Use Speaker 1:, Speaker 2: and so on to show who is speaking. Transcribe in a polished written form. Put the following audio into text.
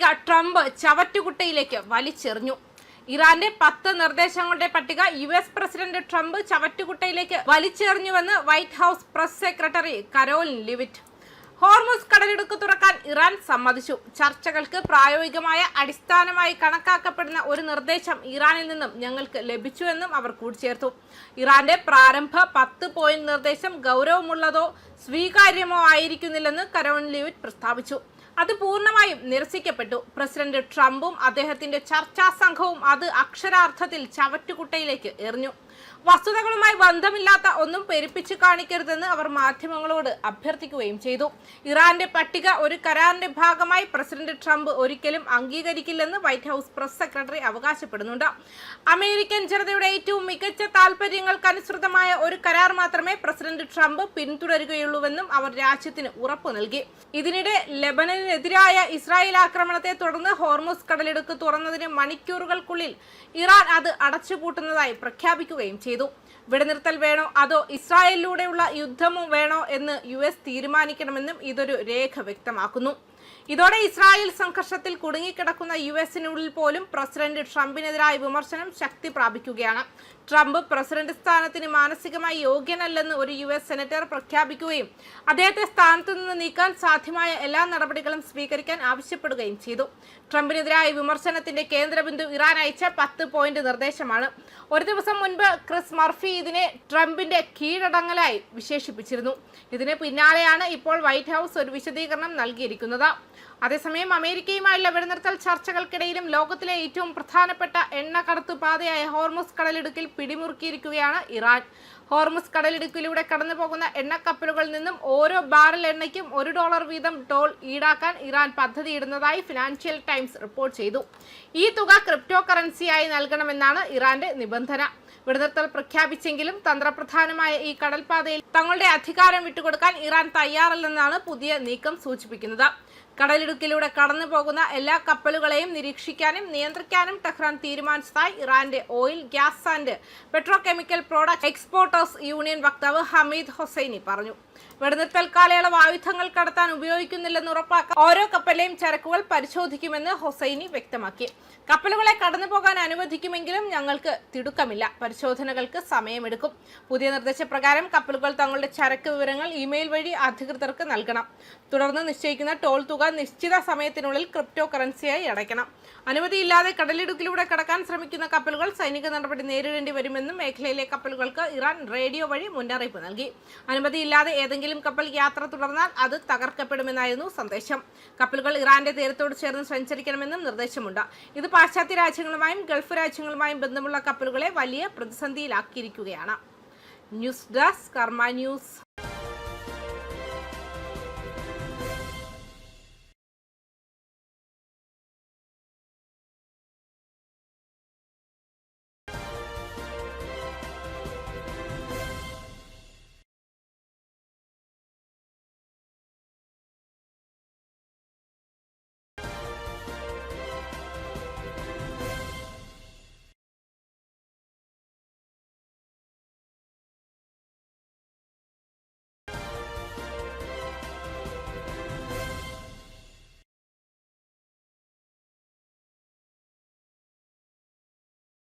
Speaker 1: പട്ടിക ട്രംപ് ചവറ്റുകുട്ടയിലേക്ക് വലിച്ചെറിഞ്ഞു. ഇറാന്റെ 10 നിർദ്ദേശങ്ങളുടെ പട്ടിക US പ്രസിഡന്റ് ട്രംപ് ചവറ്റുകുട്ടയിലേക്ക് വലിച്ചെറിഞ്ഞുവെന്ന് White House press secretary Karoline Leavitt. Hormuz കടലിടുക്ക് തുറക്കാൻ ഇറാൻ സമ്മതിച്ചു. ചർച്ചകൾക്ക് പ്രായോഗികമായ അടിസ്ഥാനമായി കണക്കാക്കപ്പെടുന്ന ഒരു നിർദ്ദേശം ഇറാനിൽ നിന്നും ഞങ്ങൾക്ക് ലഭിച്ചുവെന്നും അവർ കൂട്ടിച്ചേർത്തു. ഇറാന്റെ പ്രാരംഭ 10 പോയിന്റ് നിർദ്ദേശം ഗൗരവമുള്ളതോ സ്വീകാര്യമോ ആയിരിക്കുന്നില്ലെന്ന് കരോലിൻ ലിവിറ്റ് പ്രസ്താവിച്ചു. അത് പൂർണ്ണമായും നിരസിക്കപ്പെട്ടു. പ്രസിഡന്റ് ട്രംപും അദ്ദേഹത്തിന്റെ ചർച്ചാ സംഘവും അത് അക്ഷരാർത്ഥത്തിൽ ചവറ്റുകുട്ടയിലേക്ക് എറിഞ്ഞു. വസ്തുതകളുമായി ബന്ധമില്ലാത്ത ഒന്നും പെരുപ്പിച്ചു കാണിക്കരുതെന്ന് അവർ മാധ്യമങ്ങളോട് അഭ്യർത്ഥിക്കുകയും ചെയ്തു. ഇറാന്റെ പട്ടിക ഒരു കരാറിന്റെ ഭാഗമായി പ്രസിഡന്റ് ട്രംപ് ഒരിക്കലും അംഗീകരിക്കില്ലെന്ന് വൈറ്റ് ഹൌസ് പ്രസ് സെക്രട്ടറി അവകാശപ്പെടുന്നുണ്ട്. അമേരിക്കൻ ജനതയുടെ ഏറ്റവും മികച്ച താൽപര്യങ്ങൾക്കനുസൃതമായ ഒരു കരാർ മാത്രമേ പ്രസിഡന്റ് ട്രംപ് പിന്തുടരുകയുള്ളൂവെന്നും അവർ രാജ്യത്തിന് ഉറപ്പു നൽകി. ഇതിനിടെ ലെബനനെതിരായ ഇസ്രായേൽ ആക്രമണത്തെ തുടർന്ന് ഹോർമുസ് കടലിടുക്ക് തുറന്നതിന് മണിക്കൂറുകൾക്കുള്ളിൽ ഇറാൻ അത് അടച്ചുപൂട്ടുന്നതായി പ്രഖ്യാപിക്കുകയും ചെയ്തു. വെടിനിർത്തൽ വേണോ അതോ ഇസ്രായേലിലൂടെയുള്ള യുദ്ധമോ വേണോ എന്ന് US തീരുമാനിക്കണമെന്നും ഇതൊരു രേഖ വ്യക്തമാക്കുന്നു. ഇതോടെ ഇസ്രായേൽ സംഘർഷത്തിൽ കുടുങ്ങിക്കിടക്കുന്ന US-നുള്ളിൽ പോലും പ്രസിഡന്റ് ട്രംപിനെതിരായ വിമർശനം ശക്തി പ്രാപിക്കുകയാണ്. ട്രംപ് പ്രസിഡന്റ് സ്ഥാനത്തിന് മാനസികമായി യോഗ്യനല്ലെന്ന് ഒരു US സെനറ്റർ പ്രഖ്യാപിക്കുകയും അദ്ദേഹത്തെ സ്ഥാനത്തു നിന്ന് നീക്കാൻ സാധ്യമായ എല്ലാ നടപടികളും സ്വീകരിക്കാൻ ആവശ്യപ്പെടുകയും ചെയ്തു. ട്രംപിനെതിരായ വിമർശനത്തിന്റെ കേന്ദ്രബിന്ദു ഇറാൻ അയച്ച 10 പോയിന്റ് നിർദ്ദേശമാണ്. ഒരു ദിവസം മുൻപ് ക്രിസ് മർഫി ഇതിനെ ട്രംപിന്റെ കീഴടങ്ങലായി വിശേഷിപ്പിച്ചിരുന്നു. ഇതിന് പിന്നാലെയാണ് ഇപ്പോൾ വൈറ്റ് ഹൌസ് ഒരു വിശദീകരണം നൽകിയിരിക്കുന്നത്. അതേസമയം അമേരിക്കയുമായുള്ള വെടിനിർത്തൽ ചർച്ചകൾക്കിടയിലും ലോകത്തിലെ ഏറ്റവും പ്രധാനപ്പെട്ട എണ്ണ കടത്തുപാതയായ ഹോർമുസ് കടലിടുക്കിൽ പിടിമുറുക്കിയിരിക്കുകയാണ് ഇറാൻ. ഹോർമുസ് കടലിടുക്കിലൂടെ കടന്നുപോകുന്ന എണ്ണക്കപ്പലുകളിൽ നിന്നും ഓരോ ബാരൽ എണ്ണയ്ക്കും $1 വീതം ടോൾ ഈടാക്കാൻ ഇറാൻ പദ്ധതിയിടുന്നതായി ഫിനാൻഷ്യൽ ടൈംസ് റിപ്പോർട്ട് ചെയ്തു. ഈ തുക ക്രിപ്റ്റോ കറൻസിയായി നൽകണമെന്നാണ് ഇറാന്റെ നിബന്ധന. വെടിനിർത്തൽ പ്രഖ്യാപിച്ചെങ്കിലും തന്ത്രപ്രധാനമായ ഈ കടൽപാതയിൽ തങ്ങളുടെ അധികാരം വിട്ടുകൊടുക്കാൻ ഇറാൻ തയ്യാറല്ലെന്നാണ് പുതിയ നീക്കം സൂചിപ്പിക്കുന്നത്. കടലിടുക്കിലൂടെ കടന്നു പോകുന്ന എല്ലാ കപ്പലുകളെയും നിരീക്ഷിക്കാനും നിയന്ത്രിക്കാനും ടെഹ്റാൻ തീരുമാനിച്ചതായി ഇറാന്റെ oil, gas and petrochemical product exporters union വക്താവ് ഹമീദ് ഹൊസൈനി പറഞ്ഞു. വെടിനിർത്തൽ കാലയളവ് ആയുധങ്ങൾ കടത്താൻ ഉപയോഗിക്കുന്നില്ലെന്ന് ഉറപ്പാക്കാൻ ഓരോ കപ്പലിലെയും ചരക്കുകൾ പരിശോധിക്കുമെന്ന് ഹൊസൈനി വ്യക്തമാക്കി. കപ്പലുകളെ കടന്നുപോകാൻ അനുവദിക്കുമെങ്കിലും ഞങ്ങൾക്ക് തിടുക്കമില്ല. പരിശോധനകൾക്ക് സമയമെടുക്കും. പുതിയ നിർദ്ദേശപ്രകാരം കപ്പലുകൾ തങ്ങളുടെ ചരക്ക് വിവരങ്ങൾ ഇമെയിൽ വഴി അധികൃതർക്ക് നൽകണം. തുടർന്ന് നിശ്ചയിക്കുന്ന ടോൾ തുക നിശ്ചിത സമയത്തിനുള്ളിൽ ക്രിപ്റ്റോ കറൻസിയായി അടയ്ക്കണം. അനുമതിയില്ലാതെ കടലിടുക്കിലൂടെ കടക്കാൻ ശ്രമിക്കുന്ന കപ്പലുകൾ സൈനിക നടപടി നേരിടേണ്ടി വരുമെന്നും മേഖലയിലെ കപ്പലുകൾക്ക് ഇറാൻ റേഡിയോ വഴി മുന്നറിയിപ്പ് നൽകി. അനുമതിയില്ലാതെ ഏതെങ്കിലും കപ്പൽ യാത്ര തുടർന്നാൽ അത് തകർക്കപ്പെടുമെന്നായിരുന്നു സന്ദേശം. കപ്പലുകൾ ഇറാന്റെ തീരത്തോട് ചേർന്ന് സഞ്ചരിക്കണമെന്നും നിർദ്ദേശമുണ്ട്. ഇത് പാശ്ചാത്യ രാജ്യങ്ങളുമായും ഗൾഫ് രാജ്യങ്ങളുമായും ബന്ധമുള്ള കപ്പലുകളെ വലിയ പ്രതിസന്ധിയിലാക്കിയിരിക്കുകയാണ്. ന്യൂസ് ഡെസ്ക് കർമ്മ ന്യൂസ്.